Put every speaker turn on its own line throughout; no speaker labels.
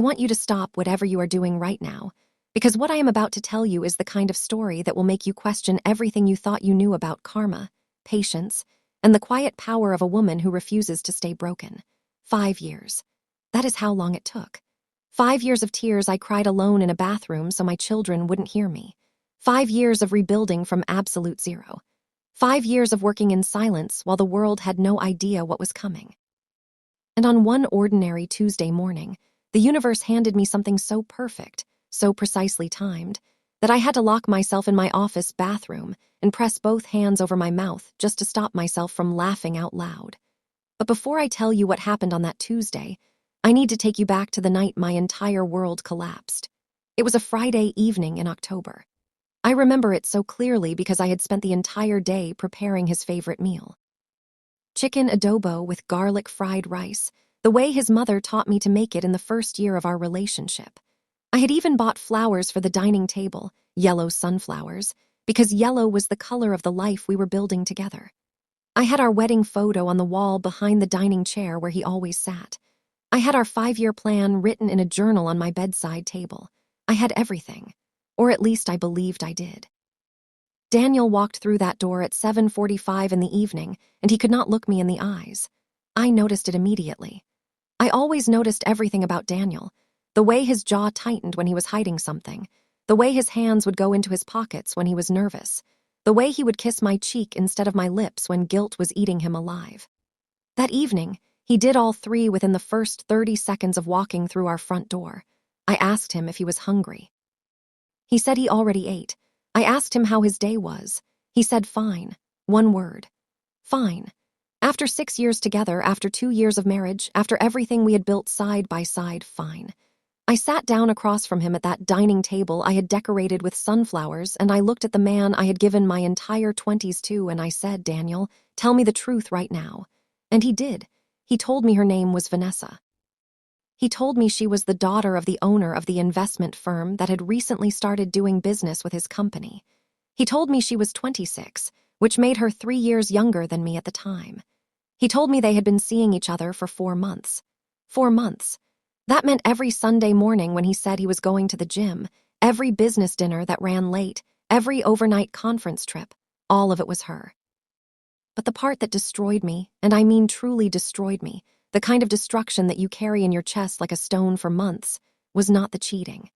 want you to stop whatever you are doing right now, because what I am about to tell you is the kind of story that will make you question everything you thought you knew about karma, patience, and the quiet power of a woman who refuses to stay broken. 5 years. That is how long it took. 5 years of tears I cried alone in a bathroom so my children wouldn't hear me. 5 years of rebuilding from absolute zero. 5 years of working in silence while the world had no idea what was coming. And on one ordinary Tuesday morning, the universe handed me something so perfect, so precisely timed, that I had to lock myself in my office bathroom and press both hands over my mouth just to stop myself from laughing out loud. But before I tell you what happened on that Tuesday, I need to take you back to the night my entire world collapsed. It was a Friday evening in October. I remember it so clearly because I had spent the entire day preparing his favorite meal. Chicken adobo with garlic fried rice, the way his mother taught me to make it in the first year of our relationship. I had even bought flowers for the dining table, yellow sunflowers, because yellow was the color of the life we were building together. I had our wedding photo on the wall behind the dining chair where he always sat. I had our 5-year plan written in a journal on my bedside table. I had everything, or at least I believed I did. Daniel walked through that door at 7:45 in the evening, and he could not look me in the eyes. I noticed it immediately. I always noticed everything about Daniel, the way his jaw tightened when he was hiding something, the way his hands would go into his pockets when he was nervous, the way he would kiss my cheek instead of my lips when guilt was eating him alive. That evening, he did all three within the first 30 seconds of walking through our front door. I asked him if he was hungry. He said he already ate. I asked him how his day was. He said fine. One word. Fine. After 6 years together, after 2 years of marriage, after everything we had built side by side, fine. I sat down across from him at that dining table I had decorated with sunflowers, and I looked at the man I had given my entire 20s to, and I said, Daniel, tell me the truth right now. And he did. He told me her name was Vanessa. He told me she was the daughter of the owner of the investment firm that had recently started doing business with his company. He told me she was 26, which made her 3 years younger than me at the time. He told me they had been seeing each other for 4 months. 4 months. That meant every Sunday morning when he said he was going to the gym, every business dinner that ran late, every overnight conference trip, all of it was her. But the part that destroyed me, and I mean truly destroyed me, the kind of destruction that you carry in your chest like a stone for months, was not the cheating.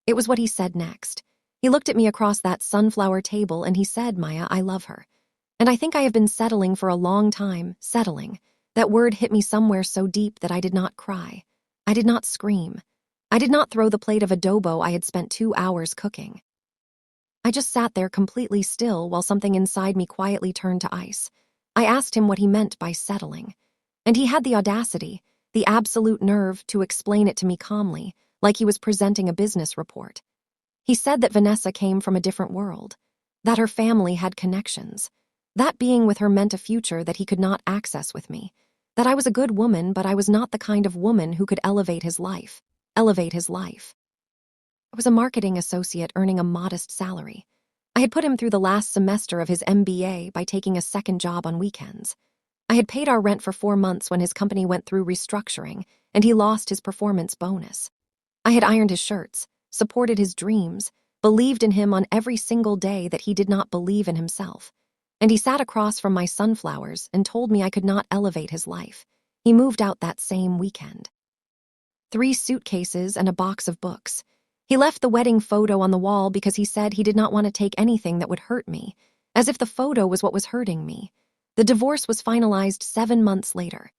It was what he said next. He looked at me across that sunflower table and he said, Maya, I love her. And I think I have been settling for a long time, settling. That word hit me somewhere so deep that I did not cry. I did not scream. I did not throw the plate of adobo I had spent 2 hours cooking. I just sat there completely still while something inside me quietly turned to ice. I asked him what he meant by settling. And he had the audacity, the absolute nerve to explain it to me calmly, like he was presenting a business report. He said that Vanessa came from a different world, that her family had connections, that being with her meant a future that he could not access with me, that I was a good woman, but I was not the kind of woman who could elevate his life. I was a marketing associate earning a modest salary. I had put him through the last semester of his MBA by taking a second job on weekends. I had paid our rent for 4 months when his company went through restructuring, and he lost his performance bonus. I had ironed his shirts, supported his dreams, believed in him on every single day that he did not believe in himself. And he sat across from my sunflowers and told me I could not elevate his life. He moved out that same weekend. 3 suitcases and a box of books. He left the wedding photo on the wall because he said he did not want to take anything that would hurt me, as if the photo was what was hurting me. The divorce was finalized 7 months later.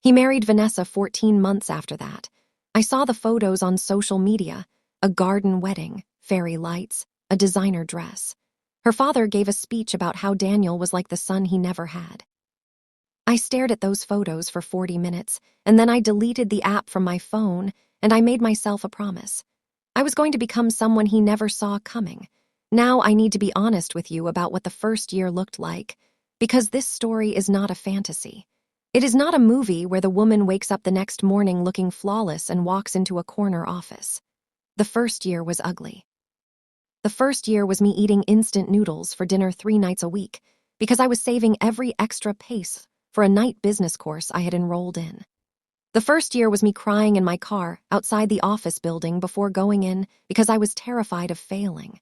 He married Vanessa 14 months after that. I saw the photos on social media, a garden wedding, fairy lights, a designer dress. Her father gave a speech about how Daniel was like the son he never had. I stared at those photos for 40 minutes, and then I deleted the app from my phone, and I made myself a promise. I was going to become someone he never saw coming. Now I need to be honest with you about what the first year looked like, because this story is not a fantasy. It is not a movie where the woman wakes up the next morning looking flawless and walks into a corner office. The first year was ugly. The first year was me eating instant noodles for dinner 3 nights a week because I was saving every extra pace for a night business course I had enrolled in. The first year was me crying in my car outside the office building before going in because I was terrified of failing.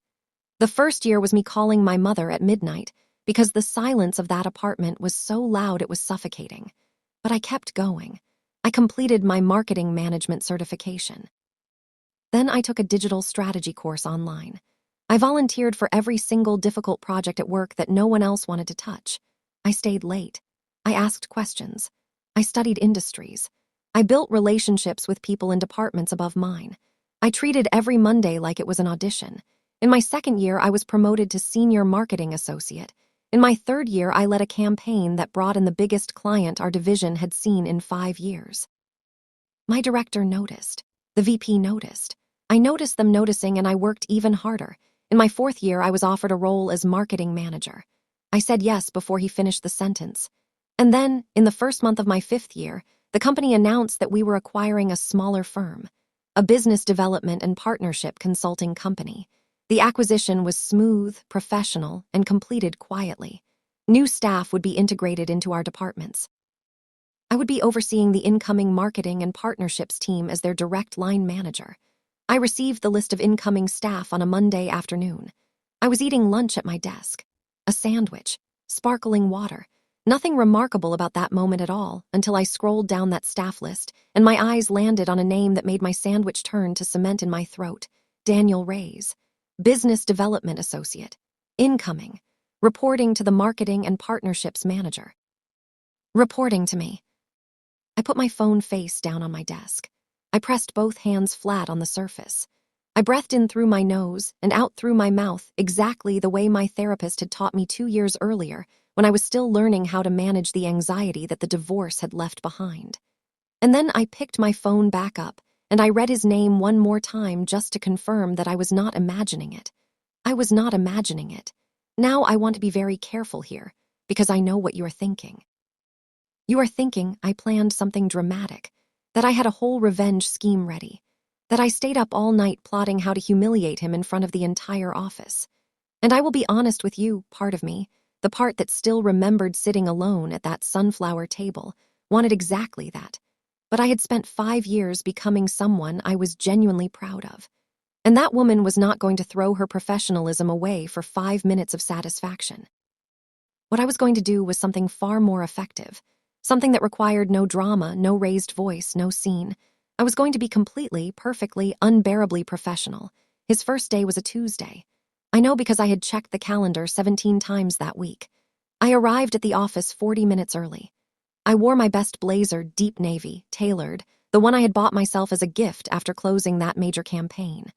The first year was me calling my mother at midnight because the silence of that apartment was so loud it was suffocating. But I kept going. I completed my marketing management certification. Then I took a digital strategy course online. I volunteered for every single difficult project at work that no one else wanted to touch. I stayed late. I asked questions. I studied industries. I built relationships with people in departments above mine. I treated every Monday like it was an audition. In my second year, I was promoted to senior marketing associate. In my third year, I led a campaign that brought in the biggest client our division had seen in 5 years. My director noticed. The VP noticed. I noticed them noticing, and I worked even harder. In my fourth year, I was offered a role as marketing manager. I said yes before he finished the sentence. And then, in the first month of my fifth year, the company announced that we were acquiring a smaller firm, a business development and partnership consulting company. The acquisition was smooth, professional, and completed quietly. New staff would be integrated into our departments. I would be overseeing the incoming marketing and partnerships team as their direct line manager. I received the list of incoming staff on a Monday afternoon. I was eating lunch at my desk. A sandwich, sparkling water. Nothing remarkable about that moment at all until I scrolled down that staff list and my eyes landed on a name that made my sandwich turn to cement in my throat. Daniel Reyes, Business Development Associate. Incoming. Reporting to the Marketing and Partnerships Manager. Reporting to me. I put my phone face down on my desk. I pressed both hands flat on the surface. I breathed in through my nose and out through my mouth exactly the way my therapist had taught me 2 years earlier when I was still learning how to manage the anxiety that the divorce had left behind. And then I picked my phone back up and I read his name one more time just to confirm that I was not imagining it. I was not imagining it. Now I want to be very careful here because I know what you are thinking. You are thinking I planned something dramatic, that I had a whole revenge scheme ready, that I stayed up all night plotting how to humiliate him in front of the entire office. And I will be honest with you, part of me, the part that still remembered sitting alone at that sunflower table, wanted exactly that. But I had spent 5 years becoming someone I was genuinely proud of. And that woman was not going to throw her professionalism away for 5 minutes of satisfaction. What I was going to do was something far more effective. Something that required no drama, no raised voice, no scene. I was going to be completely, perfectly, unbearably professional. His first day was a Tuesday. I know because I had checked the calendar 17 times that week. I arrived at the office 40 minutes early. I wore my best blazer, deep navy, tailored, the one I had bought myself as a gift after closing that major campaign.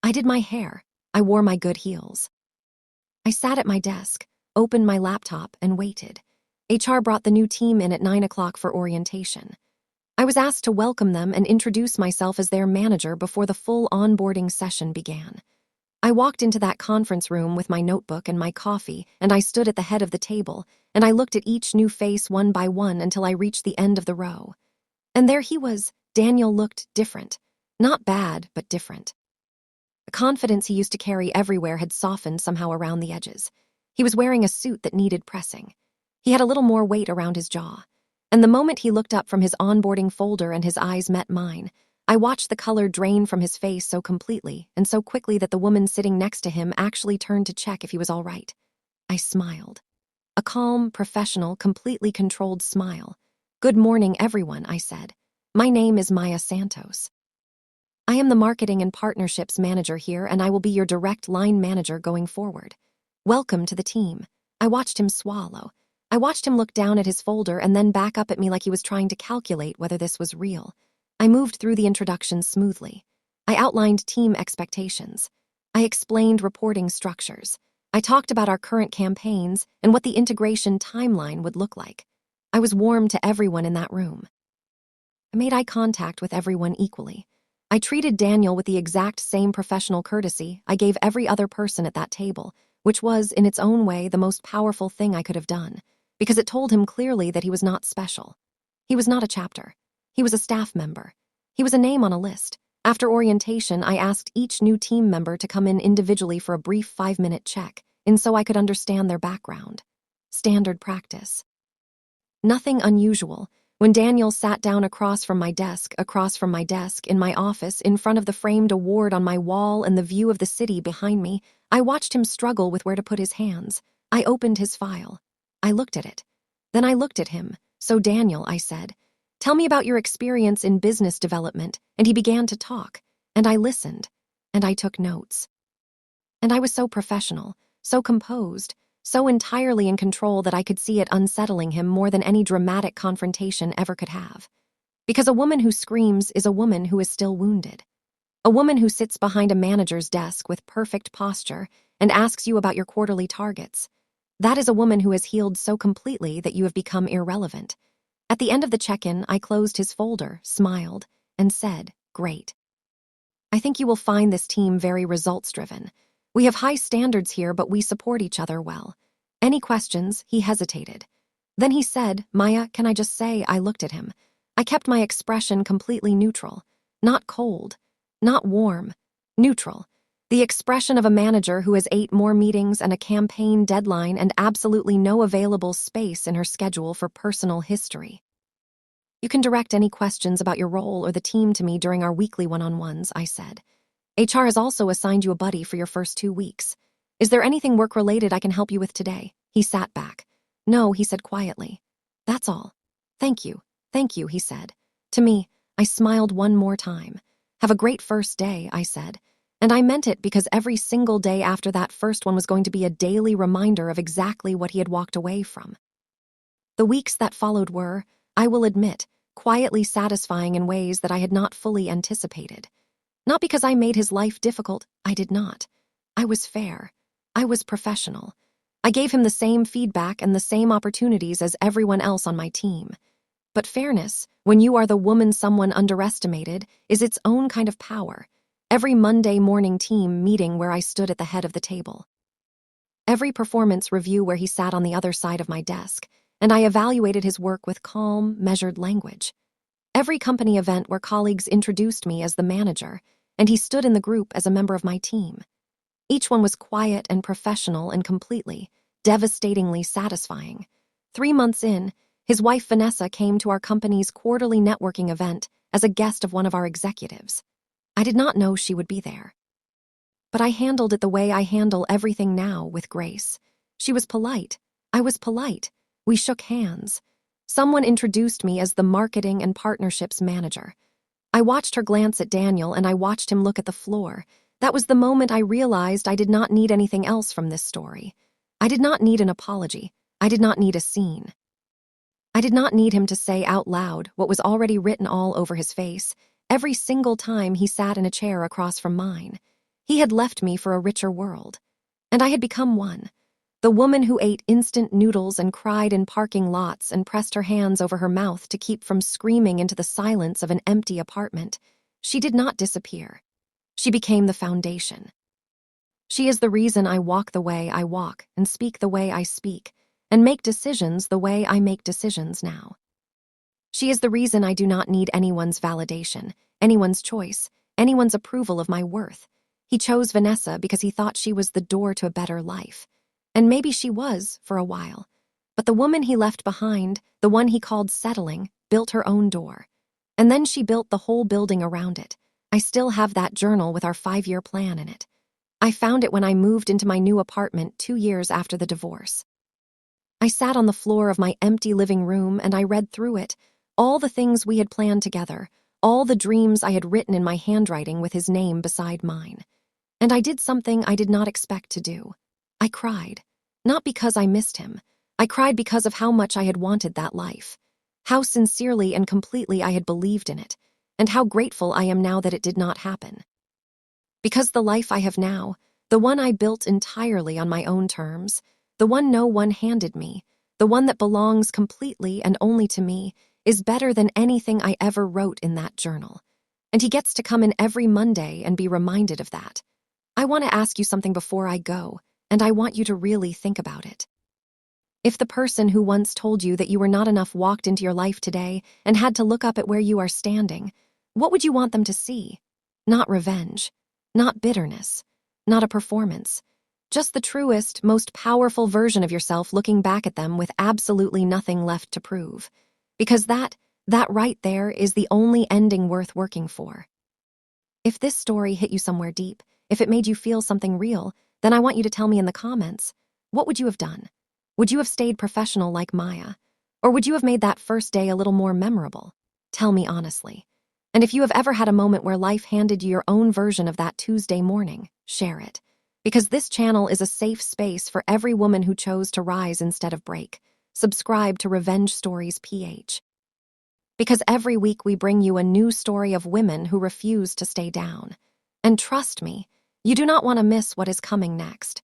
I did my hair. I wore my good heels. I sat at my desk, opened my laptop, and waited. HR brought the new team in at 9 o'clock for orientation. I was asked to welcome them and introduce myself as their manager before the full onboarding session began. I walked into that conference room with my notebook and my coffee, and I stood at the head of the table, and I looked at each new face one by one until I reached the end of the row. And there he was. Daniel looked different. Not bad, but different. The confidence he used to carry everywhere had softened somehow around the edges. He was wearing a suit that needed pressing. He had a little more weight around his jaw. And the moment he looked up from his onboarding folder and his eyes met mine, I watched the color drain from his face so completely and so quickly that the woman sitting next to him actually turned to check if he was all right. I smiled. A calm, professional, completely controlled smile. "Good morning, everyone," I said. "My name is Maya Santos. I am the Marketing and Partnerships Manager here, and I will be your direct line manager going forward. Welcome to the team." I watched him swallow. I watched him look down at his folder and then back up at me like he was trying to calculate whether this was real. I moved through the introduction smoothly. I outlined team expectations. I explained reporting structures. I talked about our current campaigns and what the integration timeline would look like. I was warm to everyone in that room. I made eye contact with everyone equally. I treated Daniel with the exact same professional courtesy I gave every other person at that table, which was, in its own way, the most powerful thing I could have done, because it told him clearly that he was not special. He was not a chapter. He was a staff member. He was a name on a list. After orientation, I asked each new team member to come in individually for a brief 5-minute check, and so I could understand their background. Standard practice. Nothing unusual. When Daniel sat down across from my desk, in my office, in front of the framed award on my wall and the view of the city behind me, I watched him struggle with where to put his hands. I opened his file. I looked at it. Then I looked at him. "So Daniel," I said, "tell me about your experience in business development." And he began to talk. And I listened. And I took notes. And I was so professional, so composed, so entirely in control that I could see it unsettling him more than any dramatic confrontation ever could have. Because a woman who screams is a woman who is still wounded. A woman who sits behind a manager's desk with perfect posture and asks you about your quarterly targets. That is a woman who has healed so completely that you have become irrelevant. At the end of the check-in, I closed his folder, smiled, and said, "Great. I think you will find this team very results-driven. We have high standards here, but we support each other well. Any questions?" He hesitated. Then he said, "Maya, can I just say," I looked at him. I kept my expression completely neutral. Not cold. Not warm. Neutral. The expression of a manager who has 8 more meetings and a campaign deadline and absolutely no available space in her schedule for personal history. "You can direct any questions about your role or the team to me during our weekly one-on-ones," I said. "HR has also assigned you a buddy for your first 2 weeks. Is there anything work-related I can help you with today?" He sat back. "No," he said quietly. "That's all. Thank you, he said. To me, I smiled one more time. "Have a great first day," I said. And I meant it because every single day after that first one was going to be a daily reminder of exactly what he had walked away from. The weeks that followed were, I will admit, quietly satisfying in ways that I had not fully anticipated. Not because I made his life difficult, I did not. I was fair. I was professional. I gave him the same feedback and the same opportunities as everyone else on my team. But fairness, when you are the woman someone underestimated, is its own kind of power. Every Monday morning team meeting where I stood at the head of the table. Every performance review where he sat on the other side of my desk, and I evaluated his work with calm, measured language. Every company event where colleagues introduced me as the manager, and he stood in the group as a member of my team. Each one was quiet and professional and completely, devastatingly satisfying. 3 months in, his wife Vanessa came to our company's quarterly networking event as a guest of one of our executives. I did not know she would be there. But I handled it the way I handle everything now, with grace. She was polite. I was polite. We shook hands. Someone introduced me as the marketing and partnerships manager. I watched her glance at Daniel and I watched him look at the floor. That was the moment I realized I did not need anything else from this story. I did not need an apology. I did not need a scene. I did not need him to say out loud what was already written all over his face every single time he sat in a chair across from mine. He had left me for a richer world. And I had become one. The woman who ate instant noodles and cried in parking lots and pressed her hands over her mouth to keep from screaming into the silence of an empty apartment. She did not disappear. She became the foundation. She is the reason I walk the way I walk and speak the way I speak and make decisions the way I make decisions now. She is the reason I do not need anyone's validation, anyone's choice, anyone's approval of my worth. He chose Vanessa because he thought she was the door to a better life. And maybe she was, for a while. But the woman he left behind, the one he called settling, built her own door. And then she built the whole building around it. I still have that journal with our 5-year plan in it. I found it when I moved into my new apartment 2 years after the divorce. I sat on the floor of my empty living room and I read through it, all the things we had planned together, all the dreams I had written in my handwriting with his name beside mine. And I did something I did not expect to do. I cried. Not because I missed him. I cried because of how much I had wanted that life. How sincerely and completely I had believed in it, and how grateful I am now that it did not happen. Because the life I have now, the one I built entirely on my own terms, the one no one handed me, the one that belongs completely and only to me, is better than anything I ever wrote in that journal. And he gets to come in every Monday and be reminded of that. I want to ask you something before I go, and I want you to really think about it. If the person who once told you that you were not enough walked into your life today and had to look up at where you are standing, what would you want them to see? Not revenge, not bitterness, not a performance. Just the truest, most powerful version of yourself looking back at them with absolutely nothing left to prove. Because that, That right there is the only ending worth working for. If this story hit you somewhere deep, if it made you feel something real, then I want you to tell me in the comments. What would you have done? Would you have stayed professional like Maya? Or would you have made that first day a little more memorable? Tell me honestly. And if you have ever had a moment where life handed you your own version of that Tuesday morning, share it. Because this channel is a safe space for every woman who chose to rise instead of break. Subscribe to Revenge Stories PH. Because every week we bring you a new story of women who refuse to stay down. And trust me, you do not want to miss what is coming next.